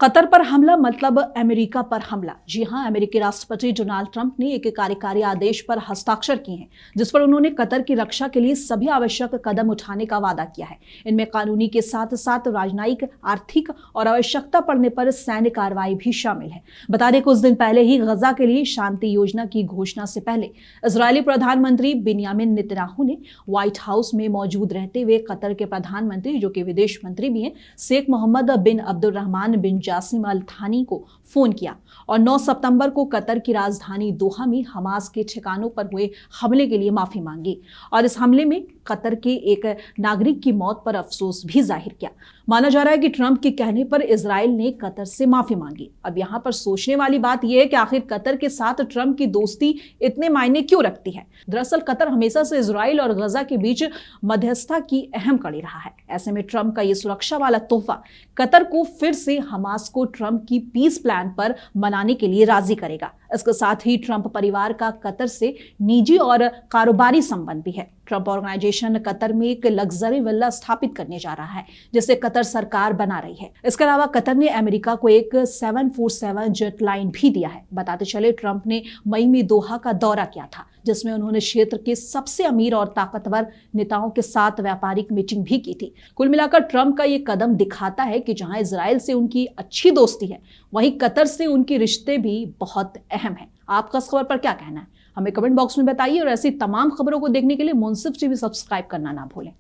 Qatar पर हमला मतलब अमेरिका पर हमला। जी हां, अमेरिकी राष्ट्रपति डोनाल्ड ट्रंप ने एक कार्यकारी आदेश पर हस्ताक्षर किए हैं, जिस पर उन्होंने कतर की रक्षा के लिए सभी आवश्यक कदम उठाने का वादा किया है। इनमें कानूनी के साथ साथ राजनयिक, आर्थिक और आवश्यकता पड़ने पर सैन्य कार्रवाई भी शामिल है। बता दें, कुछ दिन पहले ही गजा के लिए शांति योजना की घोषणा से पहले इजरायली प्रधानमंत्री बिन्यामिन नेतन्याहू ने व्हाइट हाउस में मौजूद रहते हुए कतर के प्रधानमंत्री, जो कि विदेश मंत्री भी हैं, शेख मोहम्मद बिन अब्दुर्रहमान बिन जासिम अल थानी को फोन किया और 9 सितंबर को कतर की राजधानी दोहा में हमास के ठिकानों पर हुए हमले के लिए माफी मांगी और इस हमले में कतर के एक नागरिक की मौत पर अफसोस भी जाहिर किया। माना जा रहा है कि ट्रंप के कहने पर इजराइल ने कतर से माफी मांगी। अब यहाँ पर सोचने वाली बात यह है कि आखिर कतर के साथ ट्रंप की दोस्ती इतने मायने क्यों रखती है। दरअसल कतर हमेशा से इजराइल और गजा के बीच मध्यस्थता की अहम कड़ी रहा है। ऐसे में ट्रंप का ये सुरक्षा वाला तोहफा कतर को फिर से हमास को ट्रंप की पीस प्लान पर मनाने के लिए राजी करेगा। इसके साथ ही ट्रंप परिवार का कतर से निजी और कारोबारी संबंध भी है। ट्रंप ऑर्गेनाइजेशन कतर में एक लग्जरी विला स्थापित करने जा रहा है, जिसे कतर सरकार बना रही है। इसके अलावा कतर ने अमेरिका को एक 747 जेट लाइन भी दिया है। बताते चले, ट्रंप ने मई में दोहा का दौरा किया था, जिसमें उन्होंने क्षेत्र के सबसे अमीर और ताकतवर नेताओं के साथ व्यापारिक मीटिंग भी की थी। कुल मिलाकर ट्रंप का ये कदम दिखाता है कि जहां इजराइल से उनकी अच्छी दोस्ती है, वहीं कतर से उनके रिश्ते भी बहुत अहम है। आपका इस खबर पर क्या कहना है, हमें कमेंट बॉक्स में बताइए और ऐसी तमाम खबरों को देखने के लिए मुंसिफ टीवी सब्सक्राइब करना ना भूलें।